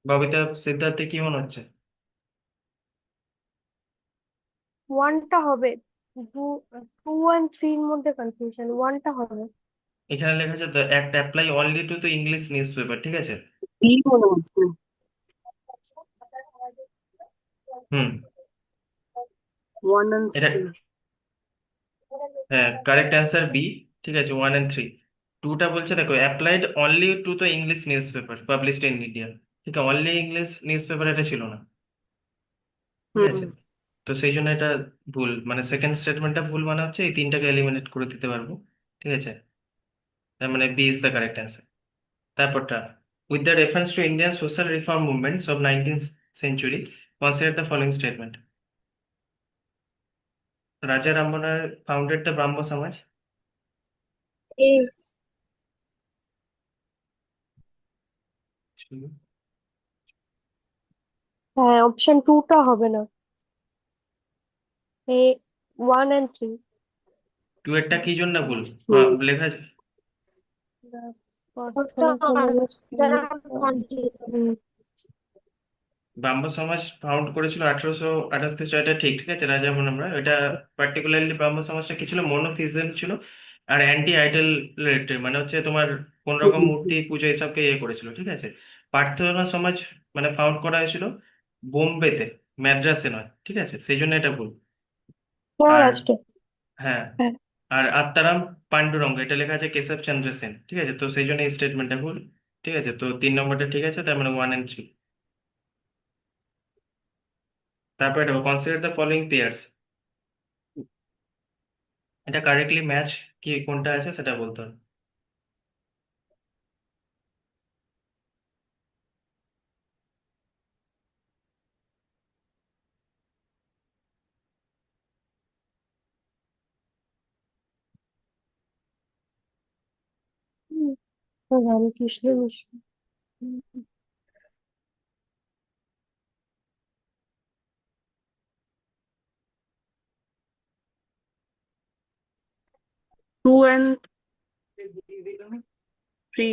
ববিতা, সিদ্ধার্থে কি মনে হচ্ছে? ওয়ানটা হবে। টু টু অ্যান্ড থ্রির মধ্যে কনফিউশন, ওয়ানটা হবে। এখানে লেখা আছে the act apply only to the English news paper, ঠিক আছে। বি মনে হচ্ছে। হুম। ওয়ান অ্যান্ড এটা, থ্রি। হ্যাঁ, কারেক্ট অ্যান্সার বি। ঠিক আছে, 1 and 3। টুটা বলছে দেখো applied only to the English news paper published in India. ঠিক আছে, অনলি ইংলিশ নিউজ পেপার এটা ছিল না। ঠিক হুম। আছে, তো সেই জন্য এটা ভুল, মানে সেকেন্ড স্টেটমেন্টটা ভুল, মানে হচ্ছে এই তিনটাকে এলিমিনেট করে দিতে পারবো। ঠিক আছে, তার মানে B is the correct answer. তারপরটা, with the reference to Indian social reform movements of 19th century, consider the following statement. Raja Rammohan founded the Brahmo সমাজ। এ। হ্যাঁ, অপশন টুটা হবে না। এ, ওয়ান অ্যান্ড থ্রি। টু এরটা কি জন্য ভুল হুম। লেখা আছে? প্রার্থনা করলেন স্কুল। ব্রাহ্ম সমাজ ফাউন্ড করেছিল 1828 এটা ঠিক। ঠিক আছে, রাজা আমরা এটা পার্টিকুলারলি ব্রাহ্ম সমাজটা কি ছিল, মনোথিজম ছিল। আর অ্যান্টি আইডল রিলেটেড, মানে হচ্ছে তোমার কোন রকম মূর্তি পুজো এসবকে ইয়ে করেছিল। ঠিক আছে, প্রার্থনা সমাজ মানে ফাউন্ড করা হয়েছিল বোম্বেতে, ম্যাড্রাসে নয়। ঠিক আছে, সেই জন্য এটা ভুল। আর মহারাষ্ট্র। হ্যাঁ, হ্যাঁ। আর আত্মারাম পান্ডুরঙ্গ এটা লেখা আছে কেশব চন্দ্র সেন। ঠিক আছে, তো সেই জন্য এই স্টেটমেন্টটা ভুল। ঠিক আছে, তো 3 নম্বরটা ঠিক আছে, তার মানে 1 and 3। তারপরে দেখো, কনসিডার দ্য ফলোইং পেয়ার্স। এটা কারেক্টলি ম্যাচ কি কোনটা আছে সেটা বলতে হবে। হুম, Ramakrishna mission. Two and three.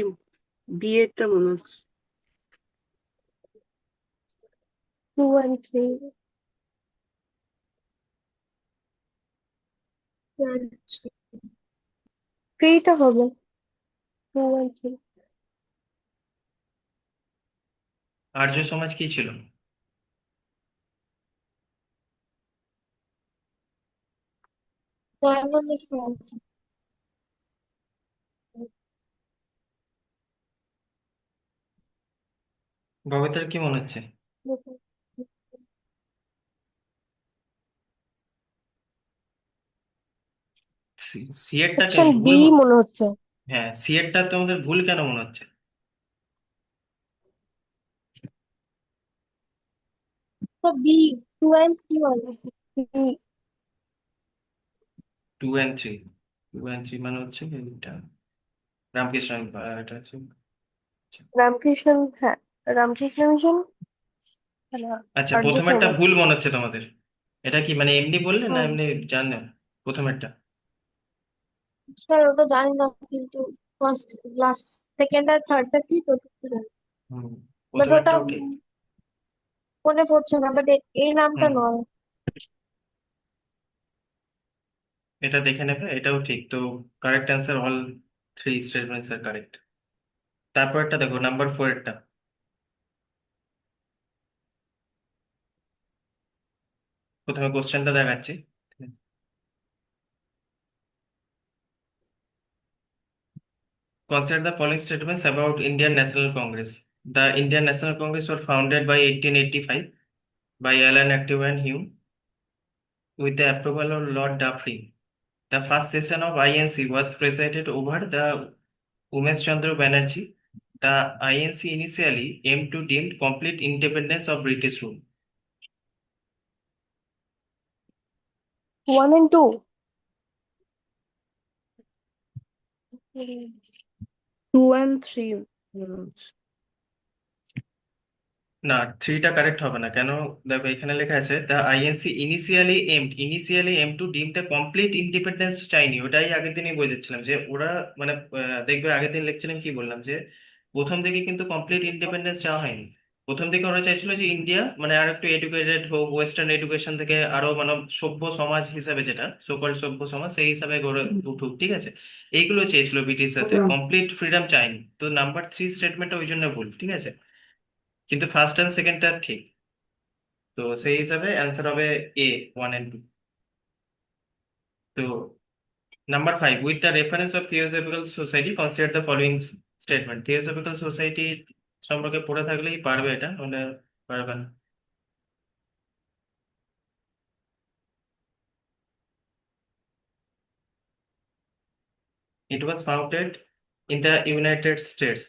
B এরটা মনে হচ্ছে। Two and three. থ্রিটা হবে। Two and three. আর্য সমাজ কি ছিল? ববিতার কি মনে হচ্ছে? সিএরটাকে অপশন ভুল বি মনে হচ্ছে। হ্যাঁ, সিএরটা তোমাদের ভুল কেন মনে হচ্ছে? তো বি, টু অ্যান্ড থ্রি হবে। Two and three. 2 and 3 মানে হচ্ছে কি এটা রামকৃষ্ণ এটা হচ্ছে। আচ্ছা, রামকৃষ্ণ, হ্যাঁ, রামকৃষ্ণ মিশন। হ্যাঁ, আচ্ছা, আর্য প্রথমেরটা সমাজ। ভুল মনে হচ্ছে তোমাদের। এটা কি মানে এমনি বললে না হুম। এমনি জানো প্রথমেরটা? স্যার ওটা জানি না, কিন্তু ফার্স্ট, লাস্ট, সেকেন্ড আর থার্ডটা কি তো জানি। হুম, বাট ওটা প্রথমেরটাও ঠিক। মনে পড়ছে না, বাট এই নামটা হুম, নয়। এটা দেখে নেবে, এটাও ঠিক তো। Correct answer, all three statements are correct. তারপরটা দেখো, নাম্বার 4 এরটা। প্রথমে কোশ্চেনটা দেখাচ্ছি। Consider the following statements about Indian National Congress. The Indian National Congress was founded by 1885 by Allan Active and Hume with the approval of Lord Dufferin. The first session of INC was presided over the Umesh Chandra Banerjee. The INC initially aimed to deem complete independence of British rule. One and two. Two and three মনে হচ্ছে। না, থ্রিটা correct হবে না কেন? দেখো এখানে লেখা আছে the INC initially aim to deem the complete independence চাইনি। ওটাই আগের দিনই বোঝাচ্ছিলাম যে ওরা মানে দেখবে আগের দিন লিখছিলাম কি বললাম যে প্রথম দিকে কিন্তু কমপ্লিট ইন্ডিপেন্ডেন্স চাওয়া হয়নি। প্রথম দিকে ওরা চাইছিল যে ইন্ডিয়া মানে আর একটু এডুকেটেড হোক, ওয়েস্টার্ন এডুকেশন থেকে আরো মানে সভ্য সমাজ হিসাবে, যেটা সকল সভ্য সমাজ সেই হিসাবে গড়ে উঠুক, ঠিক আছে। এইগুলো চেয়েছিল ব্রিটিশ সাথে, কমপ্লিট ফ্রিডম চাইনি। তো নাম্বার 3 স্টেটমেন্টটা ওই জন্য ভুল, ঠিক আছে। কিন্তু ফার্স্ট অ্যান্ড সেকেন্ডটা ঠিক। তো সেই হিসাবে অ্যান্সার হবে এ, 1 and 2। তো number 5, with the reference of theosophical society consider the following statement. Theosophical society সম্পর্কে পড়ে থাকলেই পারবে এটা, মানে পারবে না। It was founded in the United States.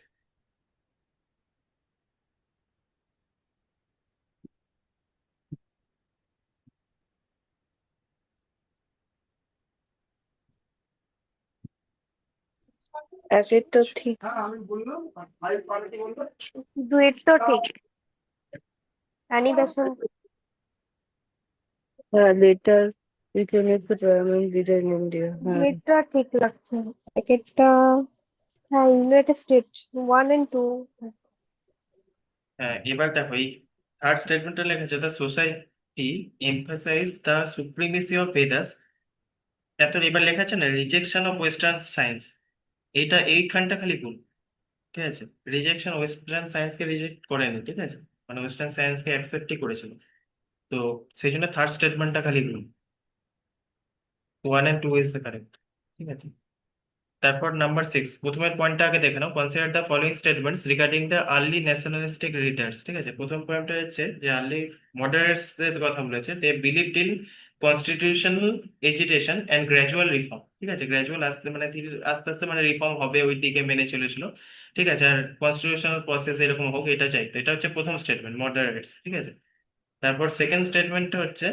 একেরটা ঠিক। ডুয়েট তো ঠিক। Annie Besant. হ্যাঁ, letter economic development leader in India. হ্যাঁ, ডুয়েটটা ঠিক লাগছে। এক একটা। হ্যাঁ, ইউনাইটেড স্টেটস 1 and 2। হ্যাঁ, এবার দেখো এই থার্ড স্টেটমেন্টে লেখা আছে the society emphasize the supremacy of Vedas. এত এবার লেখা আছে না রিজেকশন অফ ওয়েস্টার্ন সায়েন্স, এইখানটা খালি ভুল, ঠিক আছে। রিজেকশন ওয়েস্টার্ন সায়েন্সকে রিজেক্ট করেনি, ঠিক আছে, মানে ওয়েস্টার্ন সায়েন্সকে অ্যাকসেপ্টই করেছিল। তো সেই জন্য থার্ড স্টেটমেন্টটা খালি ভুল। 1 and 2 ইজ দ্য কারেক্ট, ঠিক আছে। তারপর নাম্বার 6, প্রথমের পয়েন্টটা আগে দেখে নাও। Consider the following statements regarding the early nationalistic readers, ঠিক আছে। প্রথম পয়েন্টটা হচ্ছে যে আর্লি মডারেটস এর কথা বলেছে, they believed in constitutional agitation and gradual reform, ঠিক আছে। গ্র্যাজুয়াল আস্তে মানে আস্তে আস্তে মানে রিফর্ম হবে ওই দিকে মেনে চলেছিল, ঠিক আছে। আর কনস্টিটিউশনাল প্রসেস এরকম হোক এটা চাইতো, এটা হচ্ছে প্রথম স্টেটমেন্ট মডারেটস, ঠিক আছে। তারপর সেকেন্ড স্টেটমেন্টটা হচ্ছে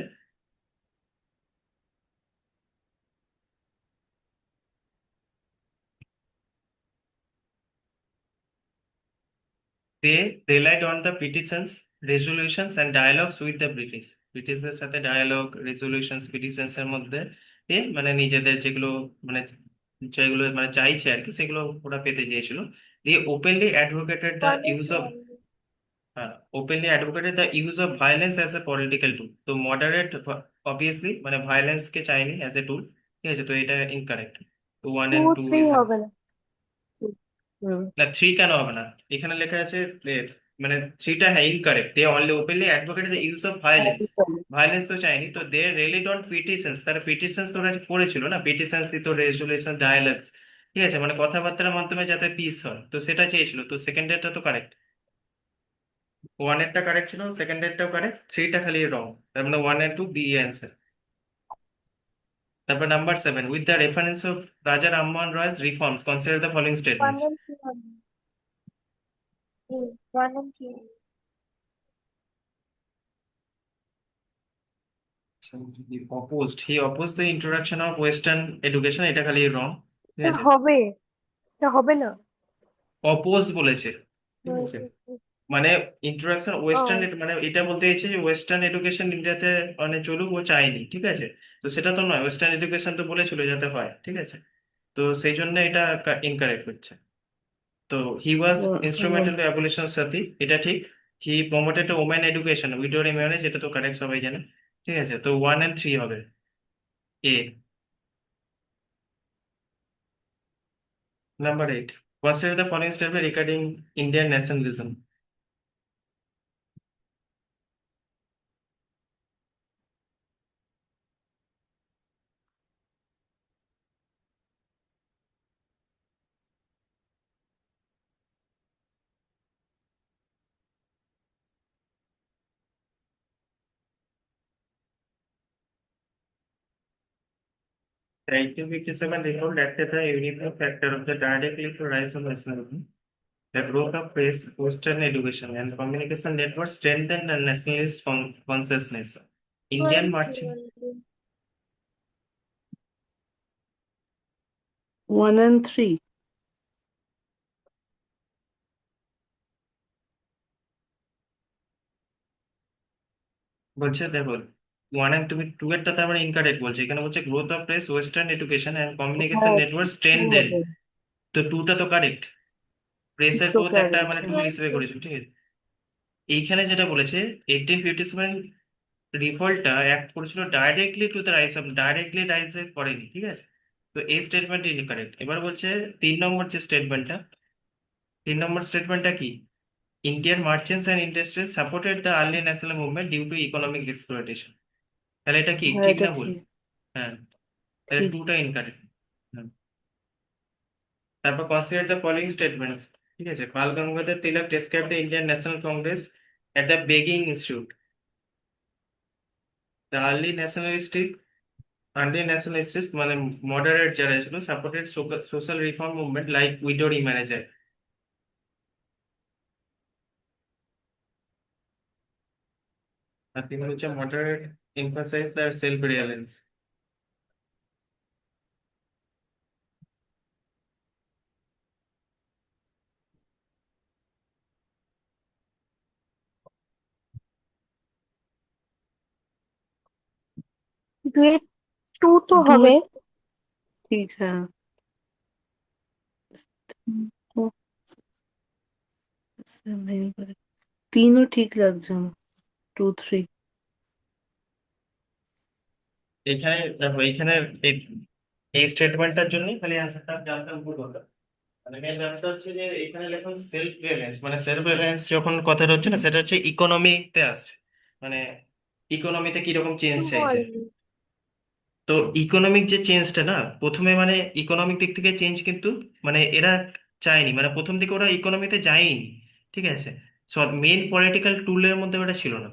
they relied on the petitions, resolutions and dialogues with the British. ব্রিটিশদের সাথে ডায়ালগ, রেজলিউশনস, পিটিশনস এর মধ্যে মানে নিজেদের যেগুলো মানে যেগুলো মানে চাইছে আর কি সেগুলো ওরা পেতে চেয়েছিল। দিয়ে openly advocated the use of, হ্যাঁ, openly advocated the use of violence as a political tool. তো মডারেট অবভিয়াসলি মানে ভায়োলেন্সকে চায়নি অ্যাজ এ টুল, ঠিক আছে। তো এটা ইনকারেক্ট। তো one two and two three is হবে না। হুম, না, 3 কেন হবে না? এখানে লেখা আছে মানে 3টা হ্যাঁ incorrect. They only openly advocate the use of violence. Violence তো চাইনি, তো দে রিলি ডোন্ট পিটিশনস, তারা পিটিশনস তো ওরা করেছিল না, পিটিশনস দিত, রেজুলেশন, ডায়ালগস, ঠিক আছে, মানে কথাবার্তার মাধ্যমে যাতে পিস হয়, তো সেটা চেয়েছিল। তো সেকেন্ডেরটা তো কারেক্ট, 1 এরটা কারেক্ট ছিল, সেকেন্ডেরটাও কারেক্ট, 3টা খালি রং। তার মানে 1 and 2 বি অ্যান্সার। তারপর number 7, with the reference of Raja Rammohan Roy's reforms consider the following one statements. And three হবে। 1 and 3। He opposed the introduction of Western education, এটা খালি রং, ঠিক এটা আছে। হবে। এটা হবে না। অপোজ বলেছে, ঠিক আছে, হুম, মানে ইন্ট্রোডাকশন ওয়েস্টার্ন, ও মানে এটা বলতে চাইছে যে ওয়েস্টার্ন এডুকেশন ইন্ডিয়াতে মানে চলুক ও চায়নি, ঠিক আছে। তো সেটা তো নয়, ওয়েস্টার্ন এডুকেশন তো বলেছিল যাতে হয়, ঠিক আছে। তো সেই জন্য এটা ইনকারেক্ট হচ্ছে। তো হি ওয়াজ হুম, ইনস্ট্রুমেন্টাল অ্যাবলিশন সতী, এটা ঠিক। হি প্রমোটেড ওমেন এডুকেশন উইডোর ম্যারেজ, এটা তো কারেক্ট, সবাই জানে, ঠিক আছে। তো 1 and 3 হবে এ। Number 8. Consider the following statement regarding Indian nationalism. The 1857 report acted the unified factor of the directly to rise of nationalism. The growth of press, Western education, and communication networks strengthened the nationalist consciousness. Indian marching. 1 and 3। বলছে দেখো 1 and 2 এরটা তার মানে incorrect বলছে, এখানে বলছে growth of press, western education and communication হ্যাঁ, network two strengthen. হবে। তো 2টা তো কারেক্ট, প্রেসের তো গ্রোথ একটা correct, মানে হ্যাঁ। টুল হিসেবে করেছিল, ঠিক আছে। এইখানে যেটা বলেছে 1857 রিভল্টটা অ্যাক্ট করেছিল directly to the rise of, directly রাইজে করেনি, ঠিক আছে। তো এই স্টেটমেন্ট ইনকারেক্ট। এবার বলছে 3 নম্বর যে স্টেটমেন্টটা, 3 নম্বর স্টেটমেন্টটা কি? Indian merchants and industries supported the early national movement due to economic exploitation. তাহলে এটা কি হ্যাঁ ঠিক এটা না ভুল? ঠিক। হ্যাঁ, তাহলে ঠিক। টুটা ইনকারেক্ট। তারপর কনসিডার দ্য ফলোইং স্টেটমেন্টস, ঠিক আছে। Bal Gangadhar Tilak describe the Indian National Congress at the begging institute. The early nationalist মানে মডারেট যারা ছিল supported social reform movement like widow রিম্যারেজের। আর তিনি হচ্ছে moderate emphasise the self reliance. গ্রেড টু তো টু হবে। ঠিক, হ্যাঁ। তো তিনও ঠিক লাগছে আমার। 2, 3। এখানে দেখো, এইখানে এই এই স্টেটমেন্টটার জন্য খালি অ্যান্সারটা জানতাম ভুল হলো। মানে মেন ব্যাপারটা হচ্ছে যে এখানে লেখুন সেলফ রিলায়েন্স, মানে সেলফ রিলায়েন্স যখন কথাটা হচ্ছে না, সেটা হচ্ছে ইকোনমিতে আসছে। মানে ইকোনমিতে কিরকম চেঞ্জ টু চাইছে। হয়নি। তো ইকোনমিক যে চেঞ্জটা না, প্রথমে মানে ইকোনমিক দিক থেকে চেঞ্জ কিন্তু মানে এরা চায়নি, মানে প্রথম দিকে ওরা ইকোনমিতে যায়নি, ঠিক আছে। সব মেন পলিটিক্যাল টুলের মধ্যে ওটা ছিল না।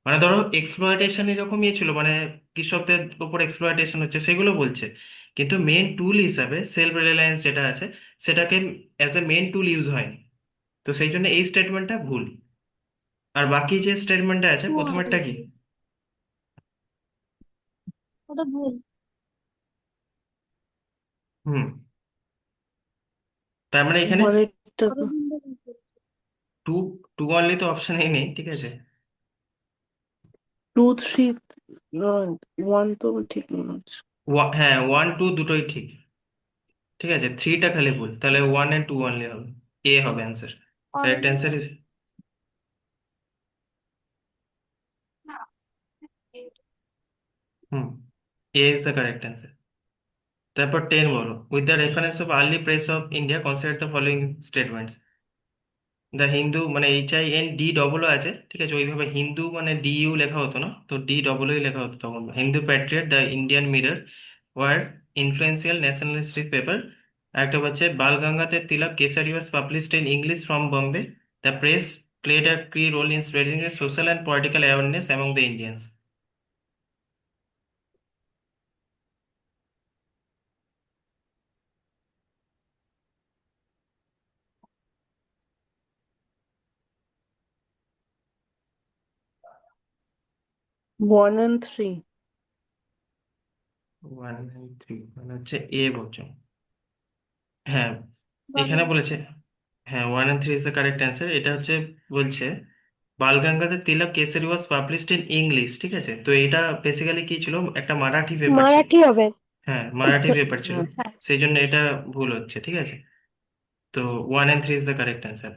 মানে ধরো এক্সপ্লয়টেশন এরকম ইয়ে ছিল, মানে কৃষকদের উপর এক্সপ্লয়টেশন হচ্ছে সেগুলো বলছে, কিন্তু মেন টুল হিসাবে সেলফ রিলায়েন্স যেটা আছে সেটাকে as a main tool use হয়নি। তো সেই জন্য এই স্টেটমেন্টটা ভুল। আর বাকি যে স্টেটমেন্টটা আছে টু প্রথমেরটা কি? হয়নি, ওটা ভুল। হুম, তার মানে এখানে পরেরটা তো Aurobindo Ghosh. Two, two only তো অপশনেই নেই, ঠিক আছে। 2, 3, 1 তো ঠিক মনে হচ্ছে। হ্যাঁ, 1 2 দুটোই ঠিক, ঠিক আছে। থ্রিটা খালি ভুল, তাহলে 1 and 2 অনলি হবে। এ হবে answer. Correct Aurobindo answer Ghosh. Is hmm, A is the correct answer. তারপর 10 বলো, with the reference of early press of India consider the following statements. The Hindu মানে HIND আছে, ঠিক আছে। ওইভাবে হিন্দু মানে DU লেখা হতো না, তো DEE লেখা হতো তখন। Hindu patriot, the Indian Mirror were influential nationalistic paper. একটা হচ্ছে Bal Gangadhar Tilak Kesari was published in English from Bombay. The press played a key role in spreading a social and political awareness among the Indians. 1 and 3। 1 and 3 মানে হচ্ছে এ বলছো? হ্যাঁ, এখানে বলেন। বলেছে, হ্যাঁ 1 and 3 is the correct answer. এটা হচ্ছে বলছে Bal Gangadhar Tilak Kesari was published in English, ঠিক আছে। তো এটা বেসিক্যালি কি ছিল, একটা মারাঠি পেপার ছিল। মারাঠি হবে। হ্যাঁ, মারাঠি পেপার ছিল, হ্যাঁ। হ্যাঁ। সেই জন্য এটা ভুল হচ্ছে, ঠিক আছে। তো 1 and 3 is the correct answer.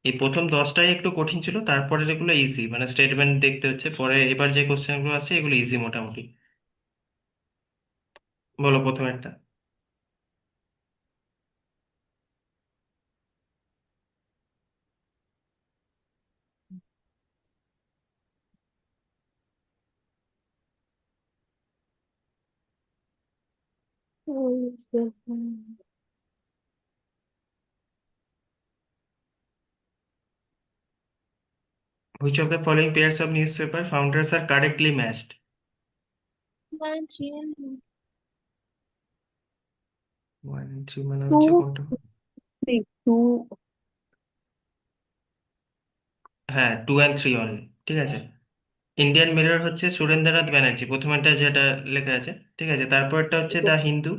এই প্রথম 10টাই একটু কঠিন ছিল, তারপরে এগুলো ইজি, মানে স্টেটমেন্ট দেখতে হচ্ছে পরে। এবার যে কোশ্চেনগুলো আছে এগুলো ইজি মোটামুটি। বলো প্রথম একটা। Which of the following pairs of news paper founders are correctly matched? 1 and 3 1 and 3 মানে টু হচ্ছে কোনটা? টু হ্যাঁ, 2 and 3 অনলি, ঠিক আছে। ইন্ডিয়ান মিরর হচ্ছে সুরেন্দ্রনাথ ব্যানার্জি, প্রথমটা যেটা লেখা আছে, ঠিক আছে। তারপরটা হচ্ছে দ্য হিন্দু,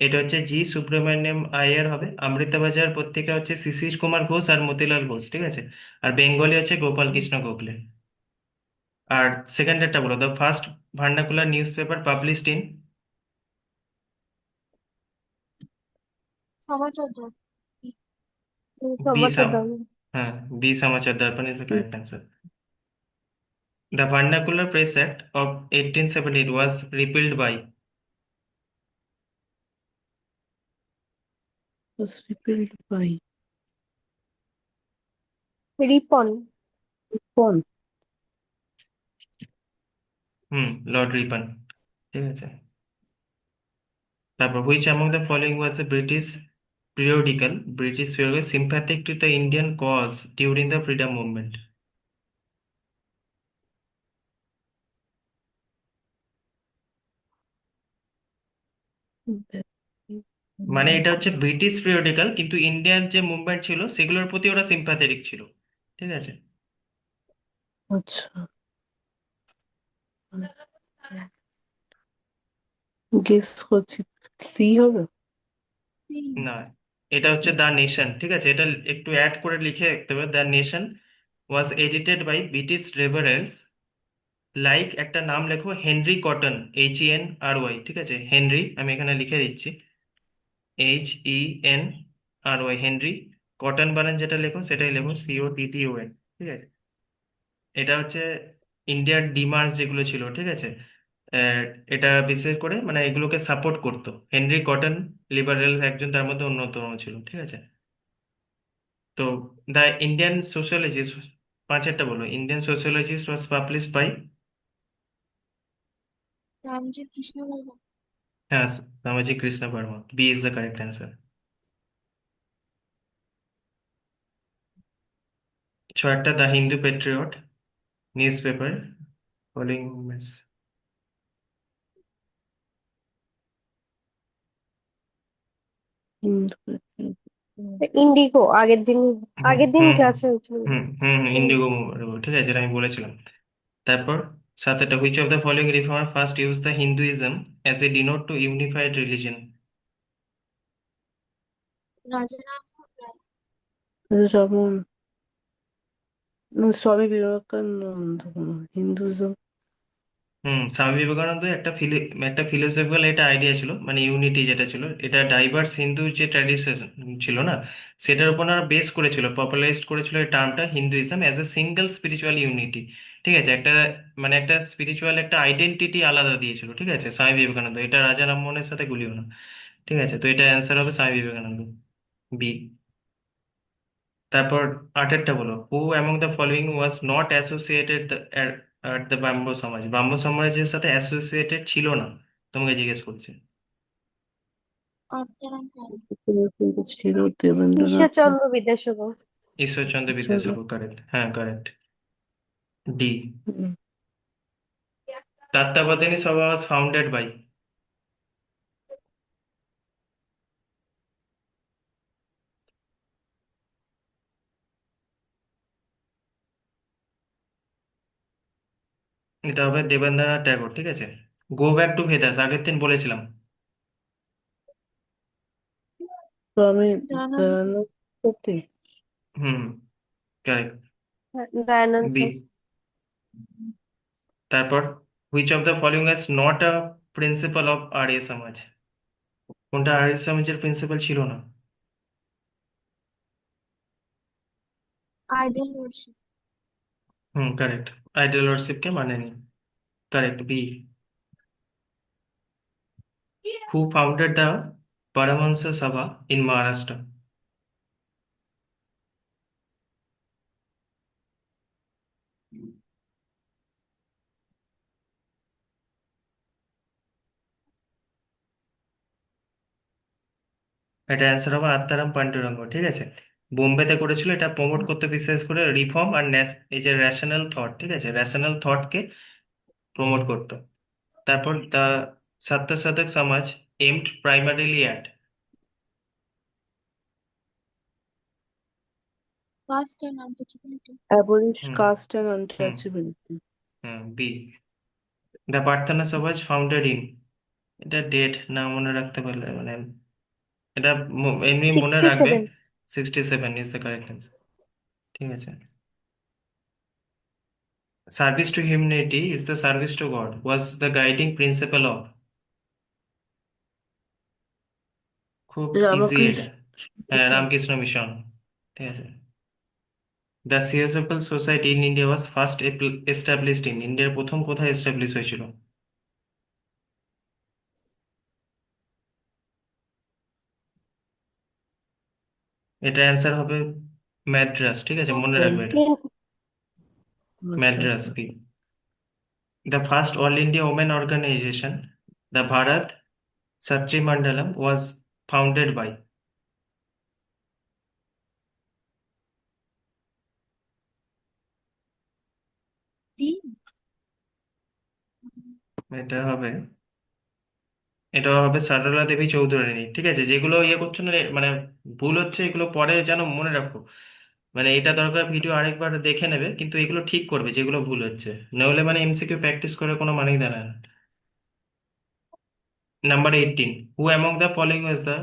এটা হচ্ছে G. সুব্রমণ্যম আয়ার হবে। অমৃতবাজার পত্রিকা হচ্ছে শিশির কুমার ঘোষ আর মতিলাল ঘোষ, ঠিক আছে। আর বেঙ্গলি হচ্ছে গোপাল কৃষ্ণ গোখলে। আর সেকেন্ডেরটা বলো, the first vernacular newspaper published in? Samachar দল। বি সমাচার সাম দল। হ্যাঁ, B Samachar Darpan is the correct answer. The vernacular press act of 1878 was repealed by. was repealed by Ripon. Pons. Lord Ripon. ঠিক আছে। তারপর which among the following was a British periodical sympathetic to the Indian cause during the freedom movement? মানে এটা হচ্ছে British periodical, কিন্তু Indian যে movement ছিল সেগুলোর প্রতি ওরা সিম্প্যাথেটিক ছিল। ঠিক আছে। আচ্ছা, গেস করছি সি হবে। না, এটা হচ্ছে দ্য নেশন। ঠিক আছে, এটা একটু অ্যাড করে লিখে রাখতে হবে। The Nation was edited by British liberals, like একটা নাম লেখো হেনরি কটন, HENRY। ঠিক আছে, হেনরি, আমি এখানে লিখে দিচ্ছি, HENRY, হেনরি। কটন বানান যেটা লেখো সেটাই লেখো, COTTON। ঠিক আছে। এটা হচ্ছে ইন্ডিয়ার ডিমান্ডস যেগুলো ছিল, ঠিক আছে, আহ, এটা বিশেষ করে মানে এগুলোকে সাপোর্ট করতো। হেনরি কটন লিবারেল একজন তার মধ্যে অন্যতম ছিল। ঠিক আছে। তো দ্য ইন্ডিয়ান সোশ্যোলজিস্ট, পাঁচেরটা বলো, Indian sociologist was published by. Ramji Krishna Varma. হ্যাঁ, নামাজি Krishna Varma. B is the correct answer. ছয়টা, the Hindu patriot newspaper following movements. Indigo আগের দিন, হুম আগের দিন হুম ক্লাসে হয়েছিল। ইন্ডিগো, ঠিক আছে, এটা আমি বলেছিলাম। তারপর সাতটা, which of the following reformer first use the Hinduism as a denote to unified religion? Raja Rammohan রায়। যেমন স্বামী বিবেকানন্দ, হিন্দুইজম। স্বামী বিবেকানন্দ একটা ফিলোসফিক্যাল এটা আইডিয়া ছিল, মানে ইউনিটি যেটা ছিল, এটা ডাইভার্স হিন্দু যে ট্র্যাডিশন ছিল না, সেটার উপর ওরা বেস করেছিল, পপুলারাইজড করেছিল এই টার্মটা Hinduism as a single spiritual unity. ঠিক আছে, একটা মানে একটা স্পিরিচুয়াল একটা আইডেন্টিটি আলাদা দিয়েছিল। ঠিক আছে, স্বামী বিবেকানন্দ, এটা রাজা রামমোহনের সাথে গুলিও না। ঠিক আছে, তো এটা অ্যান্সার হবে স্বামী বিবেকানন্দ, বি। তারপর আটেরটা বলো, who among the following was not associated at the Brahmo Samaj? Brahmo সমাজের সাথে অ্যাসোসিয়েটেড ছিল না, তোমাকে জিজ্ঞেস করছে। আত্মারাম পাল। কিন্তু ছিল দেবেন্দ্রনাথ ঈশ্বরচন্দ্র বিদ্যাসাগর। ঈশ্বরচন্দ্র চন্দ্র। বিদ্যাসাগর, কারেক্ট, হ্যাঁ কারেক্ট, ডি। হুম, তত্ত্বাবধানী সভা ওয়াজ ফাউন্ডেড বাই। এটা হবে দেবেন্দ্রনাথ ট্যাগোর। ঠিক আছে। গো ব্যাক টু ভেদাস, আগের দিন বলেছিলাম। স্বামী দয়ানন্দ দয়ানন্দ সত্যি। Hmm, correct, Dayanand B. Saraswati. তারপর which of the following is not a principal of Arya Samaj? কোনটা আর্য সমাজের প্রিন্সিপাল ছিল না? Idol worship. কারেক্ট, আইডল ওয়ারশিপকে মানেনি। Correct, B. Who founded the Paramahansa Sabha in Maharashtra? এটা অ্যান্সার হবে আত্মারাম পান্ডুরঙ্গ। ঠিক আছে, বোম্বেতে করেছিল, এটা প্রমোট করতে বিশেষ করে রিফর্ম আর এই যে রেশনাল থট। ঠিক আছে, রেশনাল থটকে প্রমোট করতো। তারপর the Satya Shodhak Samaj aimed primarily at. Caste and untouchability. Abolish hmm caste and hmm untouchability. B. The Prarthana Samaj founded in, এটা ডেট না মনে রাখতে পারলে মানে এটা এমনি মনে রাখবে। 67। 67 ইজ দ্য কারেক্ট অ্যান্সার। ঠিক আছে। Service to humanity is the service to God was the guiding principle of. খুব ইজি এটা। রামকৃষ্ণ হ্যাঁ, মিশন। রামকৃষ্ণ মিশন। ঠিক আছে। The theosophical society in India was first established in, ইন্ডিয়ার প্রথম কোথায় এস্টাবলিশ হয়েছিল? এটা অ্যান্সার হবে ম্যাড্রাস, ঠিক আছে, মনে রাখবে এটা। Madras. Madras B. The first all India women organization, the Bharat Satrimandalam was founded by. D. এটা হবে এটা হবে সারলা দেবী চৌধুরানী, ঠিক আছে। যেগুলো ইয়ে করছো না মানে ভুল হচ্ছে, এগুলো পরে যেন মনে রাখো। মানে এটা দরকার ভিডিও আরেকবার দেখে নেবে, কিন্তু এগুলো ঠিক করবে যেগুলো ভুল হচ্ছে। নইলে মানে এমসিকিউ প্র্যাকটিস করে কোনো মানেই দাঁড়ায় না। Number 18, who among the following was the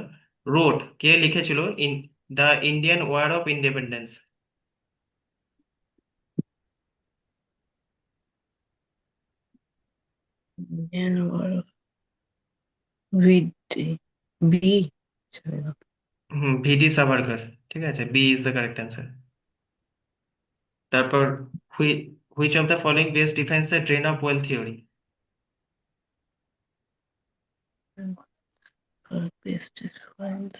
wrote, কে লিখেছিল in the Indian war of independence? V D B. চলেগা। হুম, ভিডি সাভারকার, ঠিক আছে, B is the correct answer. তারপর which of the following best defines the drain of wealth theory? Best defines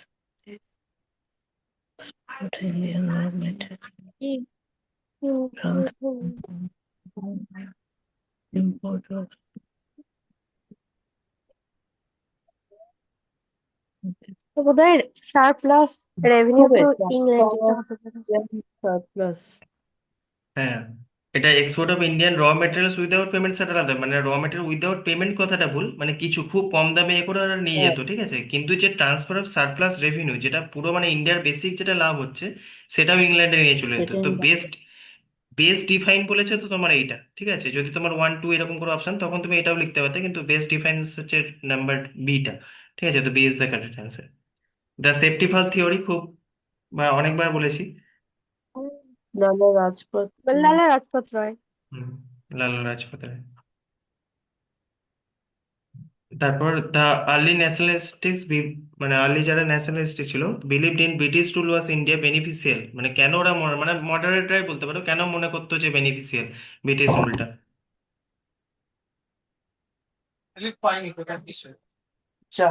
Indian government D. Hmm, hmm, trans hmm. import of তো বোধহয় surplus revenue হবে to England, এটা হতে পারে। Surplus. হ্যাঁ, এটা export of Indian raw materials without payment, সেটা আলাদা। মানে র মেটেরিয়াল উইদাউট পেমেন্ট কথাটা ভুল, মানে কিছু খুব কম দামে এ করে ওরা নিয়ে হ্যাঁ, যেত, ঠিক আছে। কিন্তু যে ট্রান্সফার অফ সারপ্লাস রেভিনিউ, যেটা পুরো মানে ইন্ডিয়ার বেসিক যেটা লাভ হচ্ছে, সেটাও ইংল্যান্ডে নিয়ে চলে যেত। সেটাই তো আমি বেস্ট বেস্ট ডিফাইন বলেছে তো তোমার এইটা, ঠিক আছে। যদি তোমার 1 2 এরকম করে অপশন, তখন তুমি এটাও লিখতে পারতে, কিন্তু বেস্ট ডিফাইন্স হচ্ছে নাম্বার বিটা, ঠিক আছে। তো B is the correct answer. The safety valve theory খুব অনেকবার বলেছি। লালা রাজপথ লালা রাজপথ রায়। হুম, লালা লাজপত রায়। তারপর দ্য আর্লি ন্যাশনালিস্টিস, মানে আর্লি যারা ন্যাশনালিস্ট ছিল, believed in British rule was India beneficial, মানে কেন ওরা মানে মডারেটরাই বলতে পারো কেন মনে করতো যে বেনিফিশিয়াল ব্রিটিশ রুলটা? চা।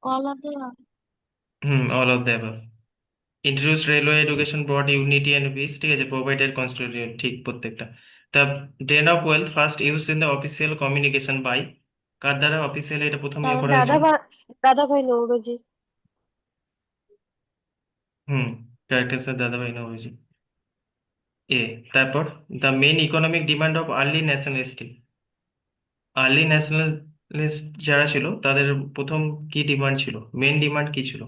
All of the hmm, all of the above. Introduce railway education broad unity and peace, ঠিক আছে, প্রোভাইডেড কনস্টিটিউশন, ঠিক প্রত্যেকটা। The drain of wealth first use in the official communication by, কার দ্বারা অফিসিয়ালি এটা প্রথম ইয়ে করা হয়েছিল? দাদাভাই নৌরোজি। হুম, ক্যারেক্টার্স দাদাভাই নওরোজি। এ। তারপর the main economic demand of early nationalist, early nationalist যারা ছিল তাদের প্রথম কি ডিমান্ড ছিল, মেন ডিমান্ড কি ছিল?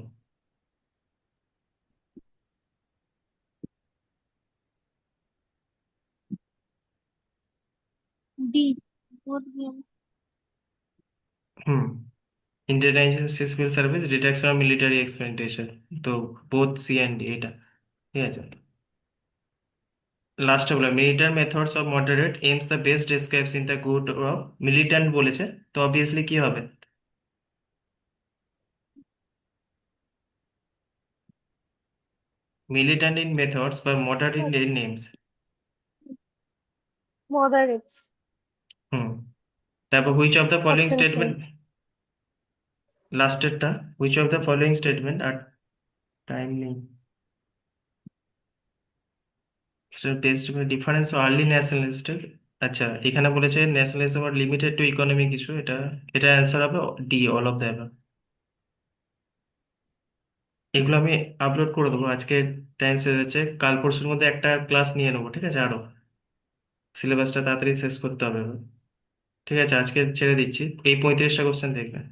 ডি, বোথ গেম। Hmm, Indianisation civil service, reduction of military expenditure. তো বোথ সি অ্যান্ড ডি এটা, ঠিক আছে। লাস্টে বলে military methods of moderate aims the best describes in the good of militant বলেছে, তো অবভিয়াসলি কি হবে? মিলিট্যান্ট ইন মেথডস বা moderate in aims. Moderates. Hmm, তারপর which of the following option C. Statement, লাস্টেরটা, which of the following statement আর time নেই। Best difference early ন্যাশনালিস্টের, আচ্ছা এখানে বলেছে nationalism are limited to economic issue, এটা এটা অ্যান্সার হবে D, all of the above. এগুলো আমি আপলোড করে দেবো আজকে, টাইম শেষ হচ্ছে, কাল পরশুর মধ্যে একটা ক্লাস নিয়ে নেবো, ঠিক আছে। আরো সিলেবাসটা তাড়াতাড়ি শেষ করতে হবে এবার। ঠিক আছে, আজকে ছেড়ে দিচ্ছি, এই 35টা কোশ্চেন দেখবেন।